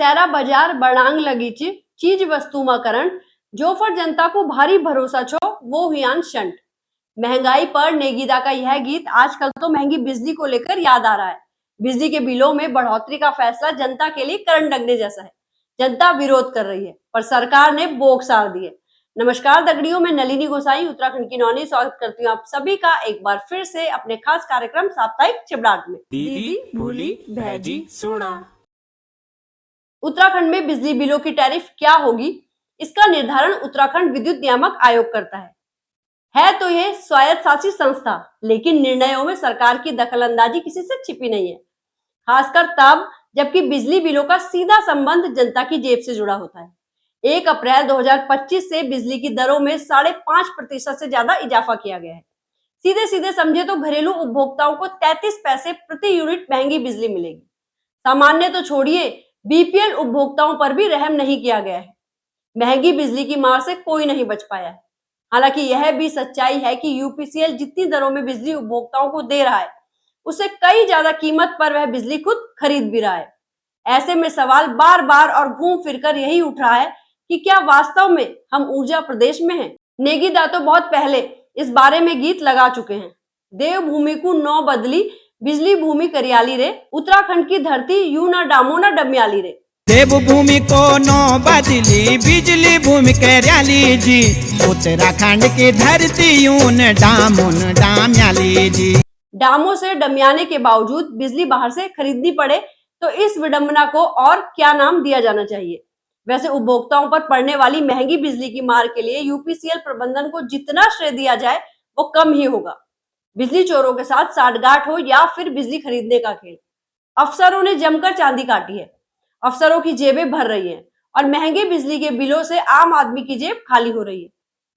सैरा बाजार बड़ांग लगीच चीज वस्तुमाकरण जोफर जनता को भारी भरोसा छो वो हुआन शंट। महंगाई पर नेगीदा का यह गीत आजकल तो महंगी बिजली को लेकर याद आ रहा है। बिजली के बिलों में बढ़ोतरी का फैसला जनता के लिए करंट लगने जैसा है। जनता विरोध कर रही है पर सरकार ने बोक सार दी है। नमस्कार दगड़ियों, मैं नलिनी गोसाई उत्तराखंड की नौनी स्वागत करती हूँ आप सभी का एक बार फिर से अपने खास कार्यक्रम साप्ताहिक चिबड़ाट में। दीदी भूली भैजी सुना। उत्तराखंड में बिजली बिलों की टैरिफ क्या होगी, इसका निर्धारण उत्तराखंड विद्युत नियामक आयोग करता है तो यह स्वायत्त शासी संस्था, लेकिन निर्णयों में सरकार की दखलंदाजी किसी से छिपी नहीं है, खासकर तब जबकि बिजली बिलों का सीधा संबंध जनता की जेब से जुड़ा होता है। 1 अप्रैल 2025 से बिजली की दरों में 5.5% से ज्यादा इजाफा किया गया है। सीधे सीधे समझे तो घरेलू उपभोक्ताओं को 33 पैसे प्रति यूनिट महंगी बिजली मिलेगी। सामान्य तो छोड़िए, बीपीएल उपभोक्ताओं पर भी रहम नहीं किया गया है। महंगी बिजली की मार से कोई नहीं बच पाया है। हालांकि यह भी सच्चाई है कि यूपीसीएल जितनी दरों में बिजली उपभोक्ताओं को दे रहा है, उससे कई ज्यादा कीमत पर वह बिजली खुद खरीद भी रहा है। ऐसे में सवाल बार बार और घूम फिरकर यही उठ रहा है कि क्या वास्तव में हम ऊर्जा प्रदेश में हैं? नेगीदा तो बहुत पहले इस बारे में गीत लगा चुके हैं। देवभूमि को नौ बदली बिजली भूमि करियाली रे, उत्तराखंड की धरती यूं ना डामो ना डमियाली रे। देवभूमि को नौ बदली बिजली भूमि करियाली जी, उत्तराखंड की धरती यूं न डामो न डमियाली जी। डामो से डमियाने के बावजूद बिजली बाहर से खरीदनी पड़े तो इस विडंबना को और क्या नाम दिया जाना चाहिए? वैसे उपभोक्ताओं पर पड़ने वाली महंगी बिजली की मार के लिए यूपीसीएल प्रबंधन को जितना श्रेय दिया जाए वो कम ही होगा। बिजली चोरों के साथ साठगांठ हो या फिर बिजली खरीदने का खेल, अफसरों ने जमकर चांदी काटी है। अफसरों की जेबें भर रही हैं और महंगे बिजली के बिलों से आम आदमी की जेब खाली हो रही है।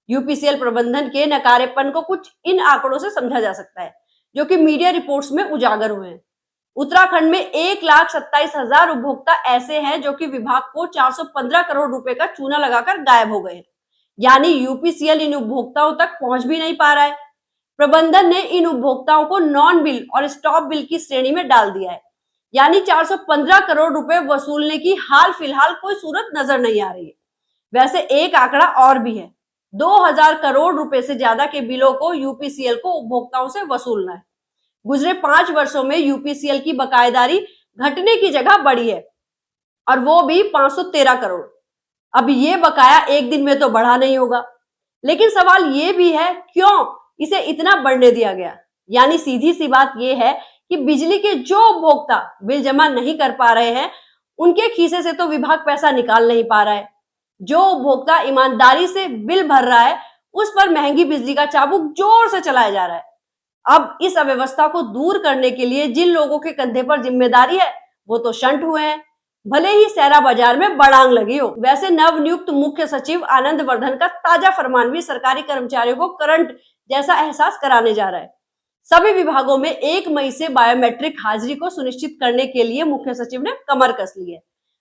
यूपीसीएल प्रबंधन के नकारेपन को कुछ इन आंकड़ों से समझा जा सकता है जो कि मीडिया रिपोर्ट्स में उजागर हुए हैं। उत्तराखंड में 1,27,000 उपभोक्ता ऐसे हैं जो कि विभाग को 415 करोड़ रुपए का चूना लगाकर गायब हो गए हैं। यानी यूपीसीएल इन उपभोक्ताओं तक पहुंच भी नहीं पा रहा है। प्रबंधन ने इन उपभोक्ताओं को नॉन बिल और स्टॉप बिल की श्रेणी में डाल दिया है। यानी 415 करोड़ रुपए वसूलने की हाल फिलहाल कोई सूरत नजर नहीं आ रही है। वैसे एक आंकड़ा और भी है, 2000 करोड़ रुपए से ज्यादा के बिलों को यूपीसीएल को उपभोक्ताओं से वसूलना है। गुजरे 5 वर्षों में यूपीसीएल की बकायेदारी घटने की जगह बढ़ी है और वो भी 513 करोड़। अब ये बकाया एक दिन में तो बढ़ा नहीं होगा, लेकिन सवाल ये भी है क्यों इसे इतना बढ़ने दिया गया। यानी सीधी सी बात यह है कि बिजली के जो उपभोक्ता बिल जमा नहीं कर पा रहे हैं, उनके खीसे से तो विभाग पैसा निकाल नहीं पा रहा है। जो उपभोक्ता ईमानदारी से बिल भर रहा है, उस पर महंगी बिजली का चाबुक जोर से चलाया जा रहा है। अब इस अव्यवस्था को दूर करने के लिए जिन लोगों के कंधे पर जिम्मेदारी है वो तो शंट हुए हैं, भले ही सैरा बाजार में बड़ांग लगी हो। वैसे नवनियुक्त मुख्य सचिव आनंद वर्धन का ताजा फरमान भी सरकारी कर्मचारियों को करंट जैसा एहसास कराने जा रहा है। सभी विभागों में 1 मई से बायोमेट्रिक हाजिरी को सुनिश्चित करने के लिए मुख्य सचिव ने कमर कस ली है।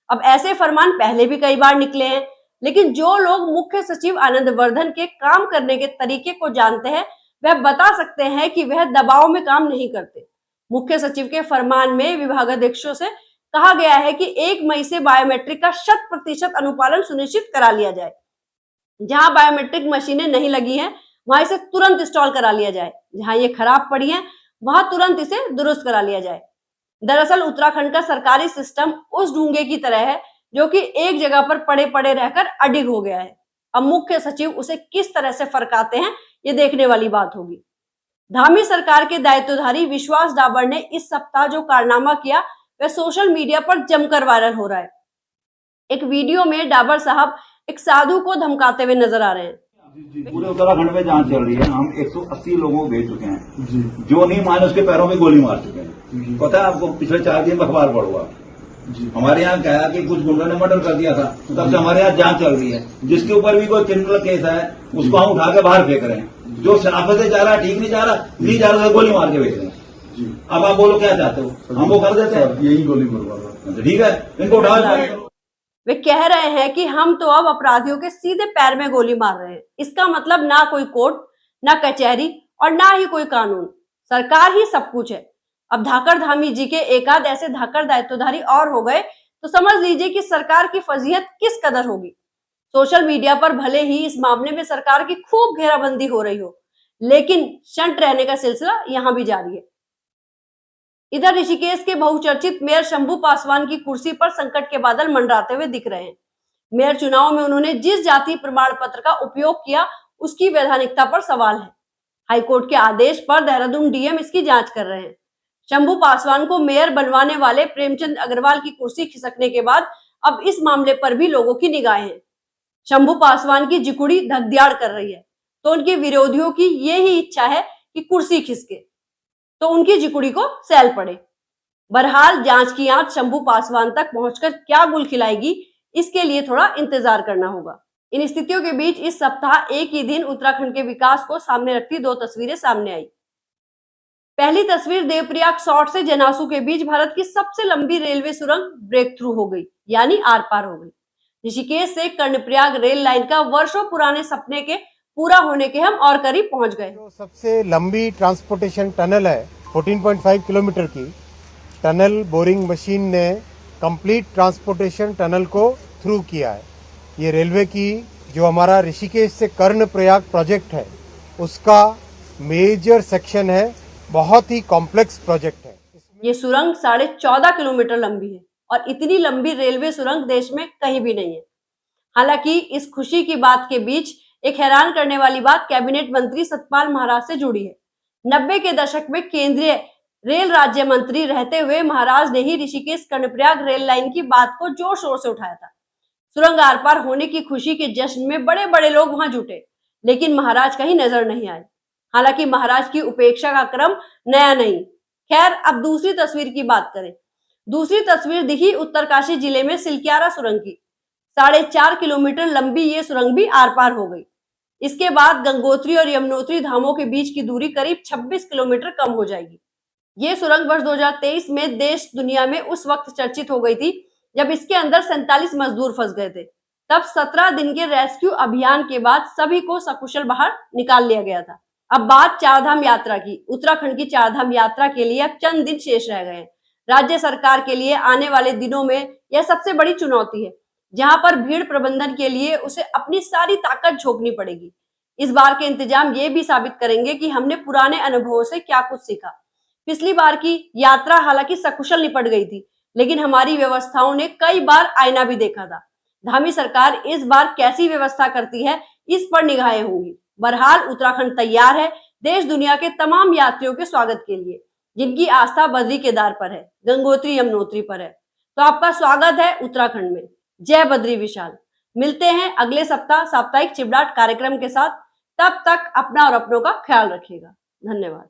अब ऐसे फरमान पहले भी कई बार निकले हैं, लेकिन जो लोग मुख्य सचिव आनंद वर्धन के काम करने के तरीके को जानते हैं वह बता सकते हैं कि वह दबाव में काम नहीं करते। मुख्य सचिव के फरमान में विभागाध्यक्षों से कहा गया है कि 1 मई से बायोमेट्रिक का 100% अनुपालन सुनिश्चित करा लिया जाए। जहां बायोमेट्रिक मशीनें नहीं लगी हैं वहां इसे तुरंत इंस्टॉल करा लिया जाए, जहां ये खराब पड़ी है वहां तुरंत इसे दुरुस्त करा लिया जाए। दरअसल उत्तराखंड का सरकारी सिस्टम उस ढूंगे की तरह है जो कि एक जगह पर पड़े पड़े रहकर अडिग हो गया है। अब मुख्य सचिव उसे किस तरह से फरकाते हैं ये देखने वाली बात होगी। धामी सरकार के दायित्वधारी विश्वास डाबर ने इस सप्ताह जो कारनामा किया वह सोशल मीडिया पर जमकर वायरल हो रहा है। एक वीडियो में डाबर साहब एक साधु को धमकाते हुए नजर आ रहे हैं। पूरे उत्तराखंड में जांच चल रही है, हम 180 लोगों को भेज चुके हैं। जो नहीं माने उसके पैरों में गोली मार चुके हैं। पता है आपको, पिछले 4 दिन में अखबार पढ़ हुआ। हमारे यहाँ कहा कि कुछ गुंडों ने मर्डर कर दिया था, तब से हमारे यहाँ जांच चल रही है। जिसके ऊपर भी कोई क्रिमिनल केस है उसको हम उठा के बाहर फेंक रहे हैं। जो शराफत से जा रहा है, ठीक नहीं जा रहा तो गोली मार के भेज रहे हैं। अब आप बोलो क्या चाहते हो, हम वो कर देते हैं, यही गोली मार। ठीक है, इनको उठा। वे कह रहे हैं कि हम तो अब अपराधियों के सीधे पैर में गोली मार रहे हैं। इसका मतलब ना कोई कोर्ट, ना कचहरी और ना ही कोई कानून, सरकार ही सब कुछ है। अब धाकड़ धामी जी के एकाध ऐसे धाकड़ दायित्वधारी और हो गए तो समझ लीजिए कि सरकार की फजीहत किस कदर होगी। सोशल मीडिया पर भले ही इस मामले में सरकार की खूब घेराबंदी हो रही हो, लेकिन शंट रहने का सिलसिला यहां भी जारी है। इधर ऋषिकेश के बहुचर्चित मेयर शंभू पासवान की कुर्सी पर संकट के बादल मंडराते हुए दिख रहे हैं। मेयर चुनाव में उन्होंने जिस जाति प्रमाण पत्र का उपयोग किया, उसकी वैधानिकता पर सवाल है। हाईकोर्ट के आदेश पर देहरादून डीएम इसकी जांच कर रहे हैं। शंभू पासवान को मेयर बनवाने वाले प्रेमचंद अग्रवाल की कुर्सी खिसकने के बाद अब इस मामले पर भी लोगों की निगाहें हैं। शंभू पासवान की जिकुड़ी धकधियाड़ कर रही है, तो उनके विरोधियों की यही इच्छा है कि कुर्सी खिसके तो उनकी जिकुड़ी को सैल पड़े। बहरहाल जांच की आंच शंभू पासवान तक पहुंचकर क्या गुल खिलाएगी, इसके लिए थोड़ा इंतजार करना होगा। इन स्थितियों के बीच इस सप्ताह एक ही दिन उत्तराखंड के विकास को सामने रखती दो तस्वीरें सामने आई। पहली तस्वीर देवप्रयाग सॉर्ट से जनासू के बीच भारत की सबसे लंबी रेलवे सुरंग ब्रेक थ्रू हो गई, यानी आर पार हो गई। ऋषिकेश से कर्णप्रयाग रेल लाइन का वर्षों पुराने सपने के पूरा होने के हम और करीब पहुंच गए। जो सबसे लंबी ट्रांसपोर्टेशन टनल है 14.5 किलोमीटर की टनल बोरिंग मशीन ने कंप्लीट ट्रांसपोर्टेशन टनल को थ्रू किया है। ये रेलवे की जो हमारा ऋषिकेश से कर्णप्रयाग प्रोजेक्ट है उसका मेजर सेक्शन है, बहुत ही कॉम्प्लेक्स प्रोजेक्ट है। ये सुरंग 14.5 किलोमीटर लंबी है और इतनी लंबी रेलवे सुरंग देश में कहीं भी नहीं है। हालांकि इस खुशी की बात के बीच एक हैरान करने वाली बात कैबिनेट मंत्री सतपाल महाराज से जुड़ी है। 90 के दशक में केंद्रीय रेल राज्य मंत्री रहते हुए महाराज ने ही ऋषिकेश कर्णप्रयाग रेल लाइन की बात को जोर शोर से उठाया था। सुरंग आर पार होने की खुशी के जश्न में बड़े बड़े लोग वहां जुटे, लेकिन महाराज कहीं नजर नहीं आए। हालांकि महाराज की उपेक्षा का क्रम नया नहीं। खैर, अब दूसरी तस्वीर की बात करें। दूसरी तस्वीर दिखी उत्तरकाशी जिले में सिलक्यारा सुरंग की। 4.5 किलोमीटर लंबी ये सुरंग भी आर पार हो गई। इसके बाद गंगोत्री और यमुनोत्री धामों के बीच की दूरी करीब 26 किलोमीटर कम हो जाएगी। ये सुरंग वर्ष 2023 में देश दुनिया में उस वक्त चर्चित हो गई थी जब इसके अंदर 47 मजदूर फंस गए थे। तब 17 दिन के रेस्क्यू अभियान के बाद सभी को सकुशल बाहर निकाल लिया गया था। अब बात चारधाम यात्रा की। उत्तराखंड की चारधाम यात्रा के लिए अब चंद दिन शेष रह गए हैं। राज्य सरकार के लिए आने वाले दिनों में यह सबसे बड़ी चुनौती है, जहां पर भीड़ प्रबंधन के लिए उसे अपनी सारी ताकत झोंकनी पड़ेगी। इस बार के इंतजाम ये भी साबित करेंगे कि हमने पुराने अनुभवों से क्या कुछ सीखा। पिछली बार की यात्रा हालांकि सकुशल निपट गई थी, लेकिन हमारी व्यवस्थाओं ने कई बार आईना भी देखा था। धामी सरकार इस बार कैसी व्यवस्था करती है, इस पर निगाहें होंगी। बहरहाल उत्तराखंड तैयार है देश दुनिया के तमाम यात्रियों के स्वागत के लिए, जिनकी आस्था बद्री केदार पर है, गंगोत्री यमुनोत्री पर है। तो आपका स्वागत है उत्तराखंड में। जय बद्री विशाल। मिलते हैं अगले सप्ताह साप्ताहिक चिबड़ाट कार्यक्रम के साथ। तब तक अपना और अपनों का ख्याल रखिएगा। धन्यवाद।